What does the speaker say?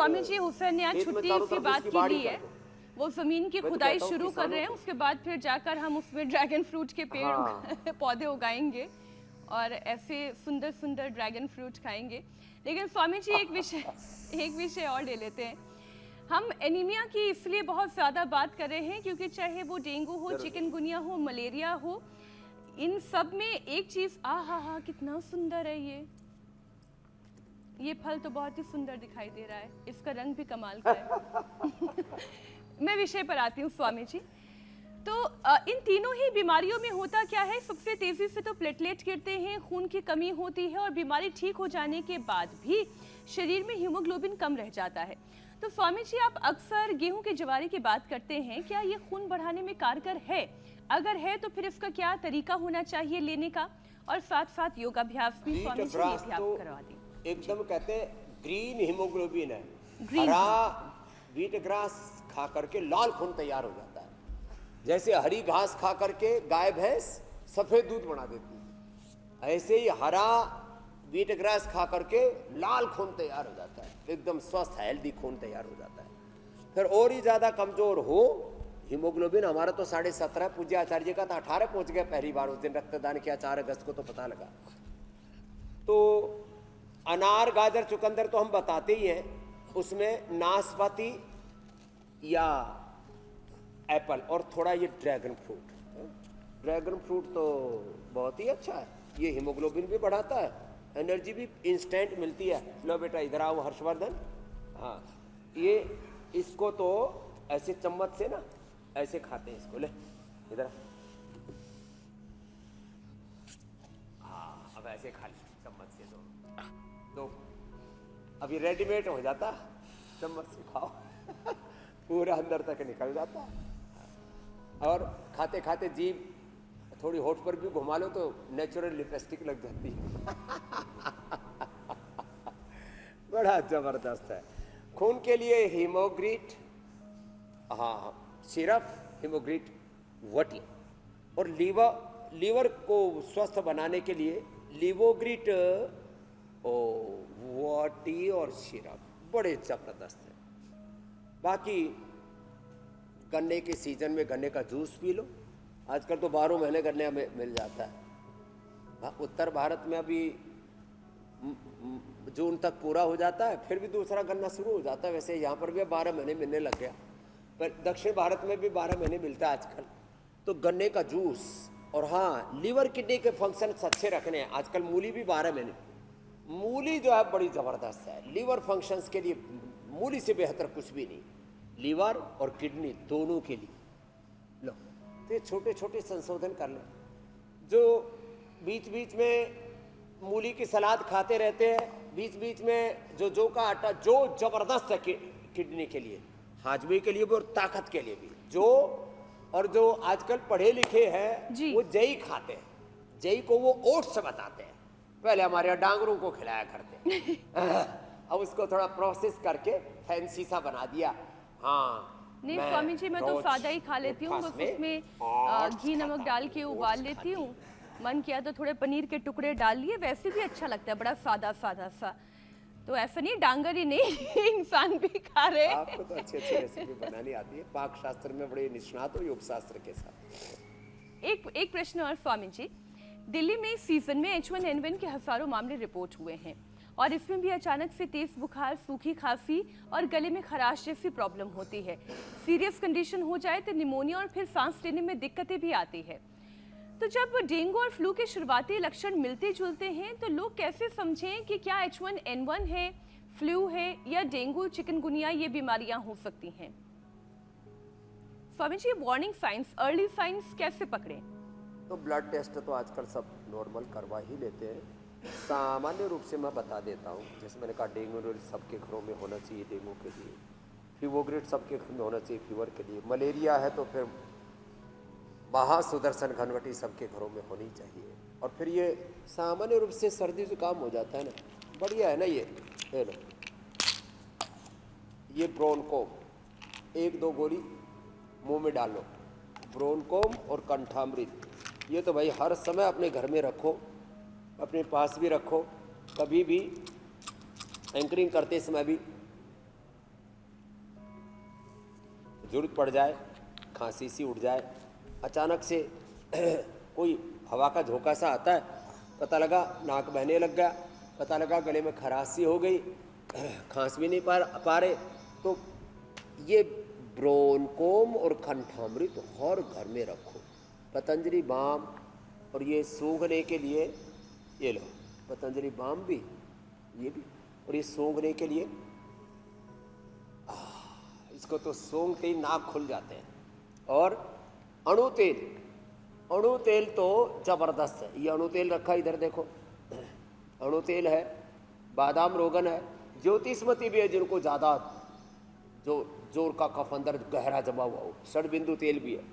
स्वामी जी हुसैन ने आज छुट्टी की बात की ली है, वो जमीन की खुदाई शुरू कर रहे हैं, उसके बाद फिर जाकर हम उसमें ड्रैगन फ्रूट के पेड़ पौधे उगाएंगे और ऐसे सुंदर सुंदर ड्रैगन फ्रूट खाएंगे। लेकिन स्वामी जी एक विषय और ले लेते हैं। हम एनीमिया की इसलिए बहुत ज़्यादा बात कर रहे हैं क्योंकि चाहे वो डेंगू हो, चिकनगुनिया हो, मलेरिया हो, इन सब में एक चीज़ हा कितना सुंदर है ये फल तो बहुत ही सुंदर दिखाई दे रहा है, इसका रंग भी कमाल का है। मैं विषय पर आती हूँ स्वामी जी। तो इन तीनों ही बीमारियों में होता क्या है, सबसे तेजी से तो प्लेटलेट गिरते हैं, खून की कमी होती है और बीमारी ठीक हो जाने के बाद भी शरीर में हीमोग्लोबिन कम रह जाता है। तो स्वामी जी आप अक्सर गेहूं के ज्वारे की बात करते हैं, क्या ये खून बढ़ाने में कारगर है? अगर है तो फिर इसका क्या तरीका होना चाहिए लेने का, और साथ साथ योगाभ्यास भी स्वामी जी ये भी आप करवा दें। एकदम कहते हैं ग्रीन हीमोग्लोबिन है, हरा व्हीट ग्रास खा करके लाल खून तैयार हो जाता है। जैसे हरी घास खा करके गाय भैंस सफेद दूध बना देती है, ऐसे ही हरा व्हीट ग्रास खा करके लाल खून तैयार हो जाता है, एकदम स्वस्थ हेल्दी खून तैयार हो जाता है। फिर और ही ज्यादा कमजोर हो हीमोग्लोबिन, हमारा तो 17.5, पूज्य आचार्य जी का तो 18 पहुंच गया पहली बार, उस दिन रक्तदान किया 4 अगस्त को, तो पता लगा। तो अनार गाजर चुकंदर तो हम बताते ही हैं, उसमें नाशपाती या एप्पल और थोड़ा ये ड्रैगन फ्रूट तो बहुत ही अच्छा है, ये हीमोग्लोबिन भी बढ़ाता है, एनर्जी भी इंस्टेंट मिलती है। लो बेटा इधर आओ हर्षवर्धन, हाँ ये इसको तो ऐसे चम्मच से ना ऐसे खाते हैं इसको, ले इधर, हाँ अब ऐसे खा ले चम्मच से दो, अभी रेडीमेड हो जाता, चम्मच से खाओ पूरा अंदर तक निकल जाता, और खाते खाते जीभ थोड़ी होठ पर भी घुमा लो तो नेचुरल लिपस्टिक लग जाती है। बड़ा जबरदस्त है। खून के लिए हीमोग्रीट, हाँ सिरप, हीमोग्रीट वटी, और लीवर को स्वस्थ बनाने के लिए लिवोग्रीट वटी और सिरप बड़े जबरदस्त है। बाकी गन्ने के सीजन में गन्ने का जूस पी लो, आजकल तो 12 महीने गन्ने में मिल जाता है। हाँ, उत्तर भारत में अभी जून तक पूरा हो जाता है, फिर भी दूसरा गन्ना शुरू हो जाता है। वैसे यहाँ पर भी 12 महीने मिलने लग गया, पर दक्षिण भारत में भी 12 महीने मिलता है आजकल। तो गन्ने का जूस, और हाँ लीवर किडनी के फंक्शन अच्छे रखने हैं, आजकल मूली भी 12 महीने, मूली जो है बड़ी जबरदस्त है लीवर फंक्शंस के लिए, मूली से बेहतर कुछ भी नहीं, लीवर और किडनी दोनों के लिए। लो तो छोटे छोटे संशोधन कर लें, जो बीच बीच में मूली की सलाद खाते रहते हैं, बीच बीच में जो का आटा जो जबरदस्त है किडनी के लिए, हाजमे के लिए भी और ताकत के लिए भी। जो आजकल पढ़े लिखे हैं वो जई खाते हैं, जई को वो ओट्स बताते हैं, पहले हमारे यहाँ डांगरों को खिलाया करते हैं। अब उसको थोड़ा प्रोसेस करके फैंसी सा बना दिया। हाँ नहीं स्वामी जी, मैं तो सादा ही खा लेती हूँ, बस उसमें घी नमक डाल के उबाल लेती हूँ, मन किया तो थोड़े पनीर के टुकड़े डाल लिए, वैसे भी अच्छा लगता है, बड़ा सादा सादा सा। तो ऐसा नहीं डांगर ही नहीं इंसान भी खा रहे। आपको तो अच्छी अच्छी रेसिपी बनानी आती है, पाक शास्त्र में बड़े निष्णात हो, योग शास्त्र के साथ। एक प्रश्न और स्वामी जी, दिल्ली में इस सीजन में H1N1 के हजारों मामले रिपोर्ट हुए हैं और इसमें भी अचानक से तेज बुखार, सूखी खांसी और गले में खराश जैसी प्रॉब्लम होती है। सीरियस कंडीशन हो जाए तो निमोनिया और फिर सांस लेने में दिक्कतें भी आती है। तो जब डेंगू और फ्लू के शुरुआती लक्षण मिलते जुलते हैं तो लोग कैसे समझें कि क्या H1N1 है, फ्लू है, या डेंगू चिकनगुनिया ये बीमारियां हो सकती हैं? Swami ji warning science, early signs कैसे पकड़ें? तो ब्लड टेस्ट तो आजकल सब नॉर्मल करवा ही लेते हैं। सामान्य रूप से मैं बता देता हूँ, जैसे मैंने कहा डेंगू सबके घरों में होना चाहिए डेंगू के लिए, फीवोग्रेट सबके घर में होना चाहिए फीवर के लिए, मलेरिया है तो फिर महासुदर्शन घनवटी सबके घरों में होनी चाहिए। और फिर ये सामान्य रूप से सर्दी जुकाम हो जाता है ना, बढ़िया है ना ये लो, ये ब्रोनकोम 1-2 गोली मुंह में डालो, ब्रोनकोम और कंठामृत, ये तो भाई हर समय अपने घर में रखो, अपने पास भी रखो, कभी भी एंकरिंग करते समय भी ज़रूरत पड़ जाए, खांसी सी उठ जाए, अचानक से कोई हवा का झोंका सा आता है, पता लगा नाक बहने लग गया, पता लगा गले में खराश सी हो गई, खांस भी नहीं पा रहे, तो ये ब्रोनकोम और कंठामृत हर घर में रखो। पतंजलि बाम, और ये सूंघने के लिए ये लो, पतंजलि बाम भी, ये भी, और ये सूंघने के लिए इसको तो सूंघते ही नाक खुल जाते हैं। और अणु तेल, अणु तेल तो जबरदस्त है। ये अणु तेल रखा इधर देखो, अणु तेल है, बादाम रोगन है, ज्योतिषमती भी है जिनको ज़्यादा जो जोर का कफ अंदर गहरा जमा हुआ हो, षड बिंदु तेल भी है।